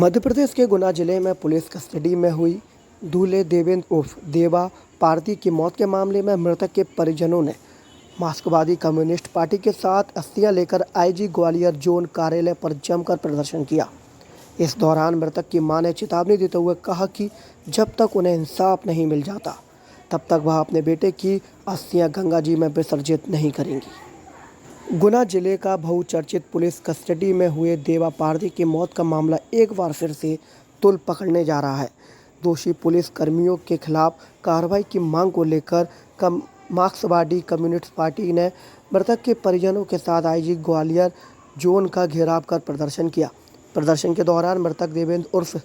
मध्य प्रदेश के गुना जिले में पुलिस कस्टडी में हुई दूल्हे देवेंद्र उर्फ देवा पारदी की मौत के मामले में मृतक के परिजनों ने मार्क्सवादी कम्युनिस्ट पार्टी के साथ अस्थियां लेकर आईजी ग्वालियर जोन कार्यालय पर जमकर प्रदर्शन किया। इस दौरान मृतक की मां ने चेतावनी देते हुए कहा कि जब तक उन्हें इंसाफ नहीं मिल जाता तब तक वह अपने बेटे की अस्थियां गंगा जी में विसर्जित नहीं करेंगी। गुना जिले का बहुचर्चित पुलिस कस्टडी में हुए देवा पारदी की मौत का मामला एक बार फिर से तुल पकड़ने जा रहा है। दोषी पुलिस कर्मियों के खिलाफ कार्रवाई की मांग को लेकर मार्क्सवादी कम्युनिस्ट पार्टी ने मृतक के परिजनों के साथ आईजी ग्वालियर जोन का घेराव कर प्रदर्शन किया। प्रदर्शन के दौरान मृतक देवेंद्र उर्फ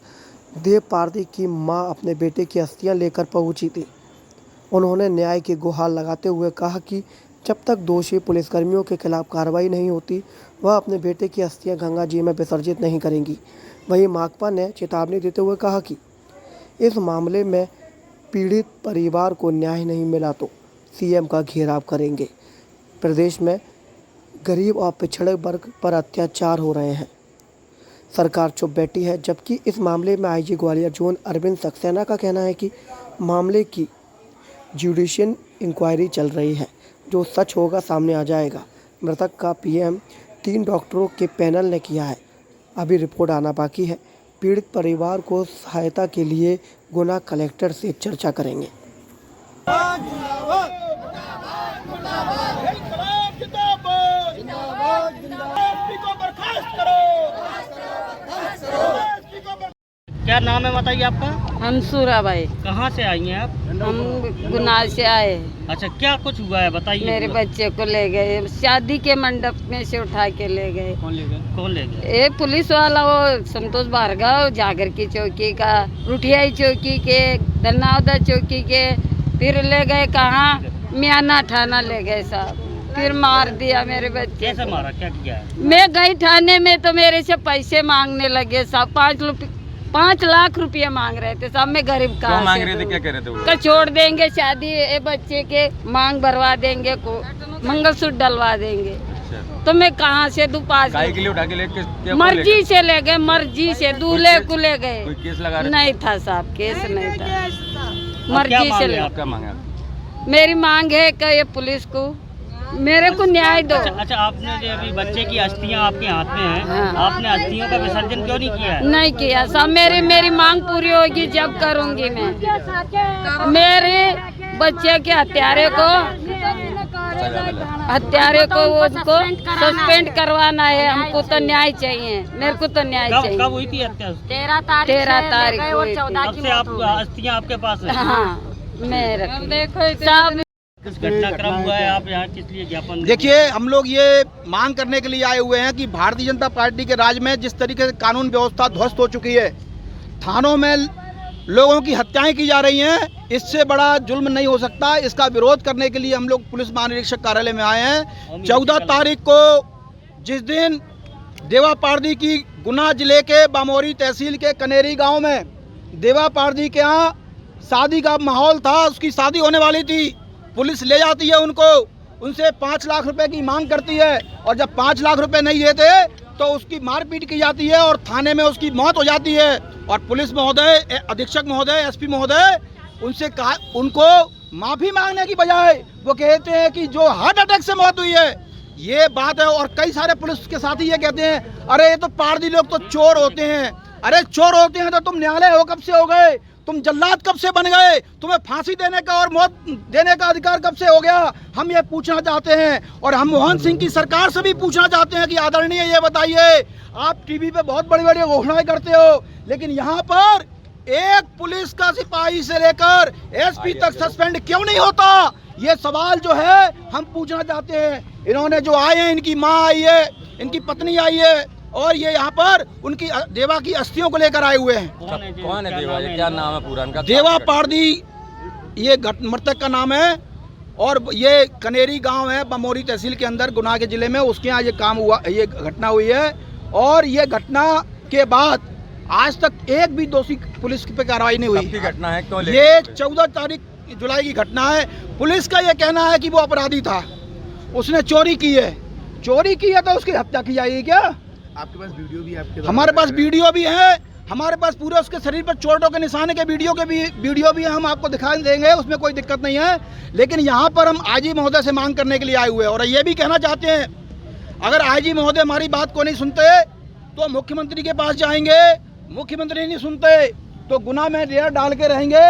देव पारदी की मां अपने बेटे की अस्थियां लेकर पहुंची थी। उन्होंने न्याय की गुहार लगाते हुए कहा कि जब तक दोषी पुलिसकर्मियों के खिलाफ कार्रवाई नहीं होती वह अपने बेटे की अस्थियां गंगा जी में विसर्जित नहीं करेंगी। वहीं माकपा ने चेतावनी देते हुए कहा कि इस मामले में पीड़ित परिवार को न्याय नहीं मिला तो सीएम का घेराव करेंगे। प्रदेश में गरीब और पिछड़े वर्ग पर अत्याचार हो रहे हैं, सरकार चुप बैठी है। जबकि इस मामले में आईजी ग्वालियर जोन अरविंद सक्सेना का कहना है कि मामले की जुडिशियल इंक्वायरी चल रही है, जो सच होगा सामने आ जाएगा। मृतक का पीएम 3 डॉक्टरों के पैनल ने किया है, अभी रिपोर्ट आना बाकी है। पीड़ित परिवार को सहायता के लिए गुना कलेक्टर से चर्चा करेंगे। क्या नाम है बताइए आपका? मंसूरा भाई। कहाँ से आई हैं आप? हम गुना से आए। अच्छा, क्या कुछ हुआ है बताइए। मेरे बच्चे को ले गए, शादी के मंडप में से उठा के ले गए। कौन ले गए? कौन ले गए? एक पुलिस वाला, वो संतोष भार्गव, जागर की चौकी का, रुठियाई चौकी के, धनावदा चौकी के, फिर ले गए कहाँ, मियाना थाना ले गए साहब। फिर मार दिया मेरे बच्चे। कैसे मारा, क्या किया है? मैं गई थाने में तो मेरे से पैसे मांगने लगे साहब। 5 लाख रुपये मांग रहे थे साहब। मैं गरीब कहाँ मांग रहे थे? क्या कह रहे थे वो? छोड़ देंगे शादी, ये बच्चे के मांग भरवा देंगे, को मंगलसूत्र डलवा देंगे। अच्छा। तो मैं कहाँ से दूं 5 लाख? के लिए उठा के ले मर्जी से ले गए, मर्जी से दूल्हे को ले गए। कोई केस लगा रहे? नहीं था साहब, केस नहीं था, मर्जी से ले। क्या मांगा? मेरी मांग है कि ये पुलिस को मेरे को न्याय दो। अच्छा, आपने जो अभी बच्चे की अस्थियां आपके हाथ में हैं, हाँ। आपने अस्थियों का विसर्जन क्यों नहीं किया है? नहीं किया साहब। मेरी मांग पूरी होगी जब करूंगी मैं। मेरे बच्चे के हत्यारे को उसको सस्पेंड करवाना है। हमको तो न्याय चाहिए, मेरे को तो न्याय चाहिए। कब हुई थी हत्या? 13 तारीख को। तब से आप अस्थियां आपके पास है? हाँ, मैं देखो साहब। कुछ घटनाक्रम हुआ है, आप यहाँ किस लिए ज्ञापन? देखिए, हम लोग ये मांग करने के लिए आए हुए हैं कि भारतीय जनता पार्टी के राज में जिस तरीके से कानून व्यवस्था ध्वस्त हो चुकी है, थानों में लोगों की हत्याएं की जा रही हैं, इससे बड़ा जुल्म नहीं हो सकता। इसका विरोध करने के लिए हम लोग पुलिस महानिरीक्षक कार्यालय में आए हैं। 14 तारीख को जिस दिन देवा पारदी की गुना जिले के बामोरी तहसील के कनेरी गाँव में देवा पारदी के यहाँ शादी का माहौल था, उसकी शादी होने वाली थी। पुलिस ले जाती है उनको, उनसे 5 लाख रुपए की मांग करती है, और जब 5 लाख रुपए नहीं देते तो उसकी मारपीट की जाती है और थाने में उसकी मौत हो जाती है। और पुलिस महोदय, अधीक्षक महोदय, एसपी महोदय उनसे कहा, उनको माफ़ी मांगने की बजाय वो कहते हैं कि जो हार्ट अटैक से मौत हुई है, ये बात है। और कई सारे पुलिस के साथी ये कहते हैं, अरे ये तो पारदी लोग तो चोर होते हैं। अरे चोर होते हैं तो तुम न्यायालय हो कब से हो गए? तुम जल्लाद कब से बन गए? तुम्हें फांसी देने का और मौत देने का अधिकार कब से हो गया? हम ये पूछना चाहते हैं। और हम मोहन सिंह की सरकार से भी पूछना चाहते हैं कि आदरणीय, ये बताइए, आप टीवी पे बहुत बड़ी बड़ी घोषणाएं करते हो, लेकिन यहाँ पर एक पुलिस का सिपाही से लेकर एसपी तक सस्पेंड क्यों नहीं होता? ये सवाल जो है हम पूछना चाहते हैं। इन्होंने जो आए हैं, इनकी माँ आई है, इनकी पत्नी आई है, और ये यहाँ पर उनकी देवा की अस्थियों को लेकर आए हुए हैं। कौन है देवा? क्या नाम है पूरा इनका? देवा पारदी ये मृतक का नाम है, और ये कनेरी गांव है बमोरी तहसील के अंदर गुना के जिले में। उसके यहाँ ये काम हुआ, ये घटना हुई है। और ये घटना के बाद आज तक एक भी दोषी पुलिस पे कार्रवाई नहीं हुई। घटना है, क्यों ये 14 जुलाई की घटना है। पुलिस का ये कहना है कि वो अपराधी था, उसने चोरी की है। चोरी की है तो उसकी हत्या की जाएगी क्या? आपके पास वीडियो भी है? हमारे पास वीडियो भी है। हमारे पास पूरे उसके शरीर पर चोटों के निशान के वीडियो भी हम आपको दिखा देंगे, उसमें कोई दिक्कत नहीं है। लेकिन यहाँ पर हम आईजी महोदय से मांग करने के लिए आए हुए हैं और ये भी कहना चाहते हैं, अगर आईजी महोदय हमारी बात को नहीं सुनते तो मुख्यमंत्री के पास जाएंगे, मुख्यमंत्री नहीं सुनते तो गुनाह में ढेर डाल के रहेंगे।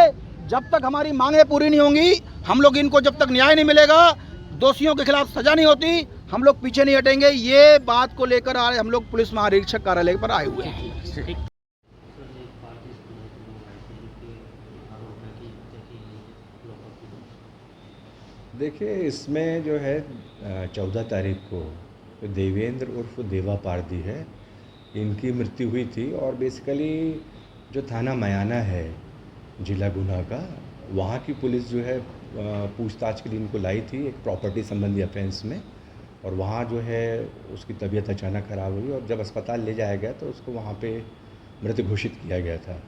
जब तक हमारी मांगें पूरी नहीं होंगी, हम लोग इनको जब तक न्याय नहीं मिलेगा, दोषियों के खिलाफ सजा नहीं होती, हम लोग पीछे नहीं हटेंगे। ये बात को लेकर आज हम लोग पुलिस महानिरीक्षक कार्यालय पर आए हुए हैं। देखिए, इसमें जो है 14 तारीख को जो देवेंद्र उर्फ देवा पारदी है, इनकी मृत्यु हुई थी और बेसिकली जो थाना मयाना है जिला गुना का, वहाँ की पुलिस जो है पूछताछ के लिए इनको लाई थी एक प्रॉपर्टी संबंधी ऑफेंस में, और वहाँ जो है उसकी तबीयत अचानक ख़राब हुई और जब अस्पताल ले जाया गया तो उसको वहाँ पे मृत घोषित किया गया था।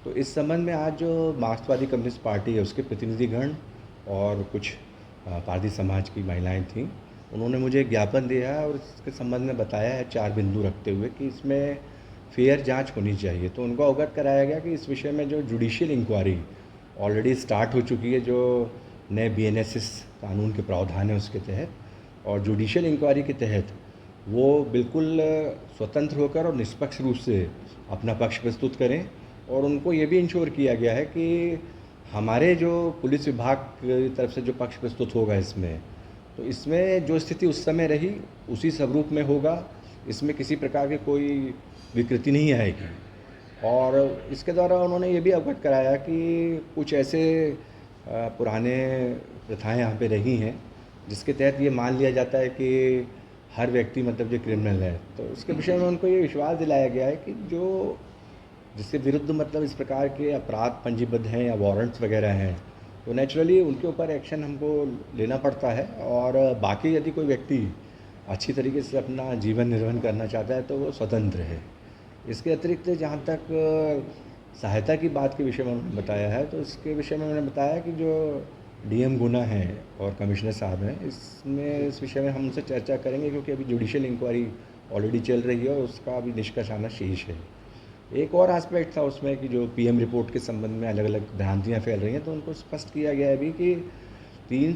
तो इस संबंध में आज जो मार्क्सवादी कम्युनिस्ट पार्टी है उसके प्रतिनिधिगण और कुछ पारदी समाज की महिलाएं थीं, उन्होंने मुझे ज्ञापन दिया है और इसके संबंध में बताया है 4 बिंदु रखते हुए कि इसमें फेयर जांच होनी चाहिए। तो उनको अवगत कराया गया कि इस विषय में जो जुडिशियल इंक्वायरी ऑलरेडी स्टार्ट हो चुकी है, जो नए BNSS कानून के प्रावधान है उसके तहत, और जुडिशियल इंक्वायरी के तहत वो बिल्कुल स्वतंत्र होकर और निष्पक्ष रूप से अपना पक्ष प्रस्तुत करें। और उनको ये भी इंश्योर किया गया है कि हमारे जो पुलिस विभाग की तरफ से जो पक्ष प्रस्तुत होगा तो इसमें जो स्थिति उस समय रही उसी स्वरूप में होगा, इसमें किसी प्रकार की कोई विकृति नहीं आएगी। और इसके द्वारा उन्होंने ये भी अवगत कराया कि कुछ ऐसे पुराने प्रथाएं यहाँ पे रही हैं जिसके तहत ये मान लिया जाता है कि हर व्यक्ति मतलब जो क्रिमिनल है। तो उसके विषय में उनको ये विश्वास दिलाया गया है कि जो जिसके विरुद्ध मतलब इस प्रकार के अपराध पंजीबद्ध हैं या वारंट्स वगैरह हैं, तो नेचुरली उनके ऊपर एक्शन हमको लेना पड़ता है। और बाकी यदि कोई व्यक्ति अच्छी तरीके से अपना जीवन निर्वहन करना चाहता है तो वो स्वतंत्र है। इसके अतिरिक्त जहाँ तक सहायता की बात के विषय में उन्होंने बताया है, तो इसके विषय में उन्होंने बताया कि जो DM गुना हैं और कमिश्नर साहब हैं, इस विषय में हम उनसे चर्चा करेंगे क्योंकि अभी जुडिशियल इंक्वायरी ऑलरेडी चल रही है और उसका अभी निष्कर्ष आना शेष है। एक और एस्पेक्ट था उसमें कि जो PM रिपोर्ट के संबंध में अलग अलग भ्रांतियाँ फैल रही हैं, तो उनको स्पष्ट किया गया है अभी कि 3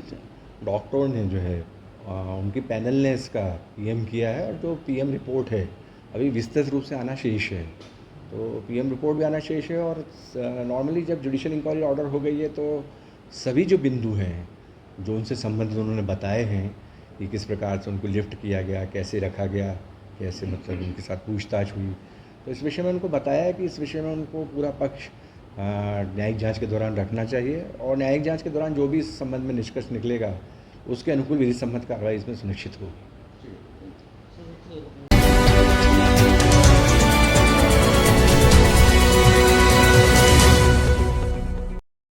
डॉक्टरों ने जो है उनकी पैनल ने इसका PM किया है और जो PM रिपोर्ट है अभी विस्तृत रूप से आना शेष है। तो PM रिपोर्ट भी आना शेष है और नॉर्मली जब जुडिशियल इंक्वायरी ऑर्डर हो गई है तो सभी जो बिंदु हैं जो उनसे संबंधित उन्होंने बताए हैं कि किस प्रकार से उनको लिफ्ट किया गया, कैसे रखा गया, कैसे मतलब उनके साथ पूछताछ हुई, तो इस विषय में उनको बताया है कि इस विषय में उनको पूरा पक्ष न्यायिक जांच के दौरान रखना चाहिए और न्यायिक जांच के दौरान जो भी इस संबंध में निष्कर्ष निकलेगा उसके अनुकूल विधि सम्मत कार्रवाई इसमें सुनिश्चित होगी।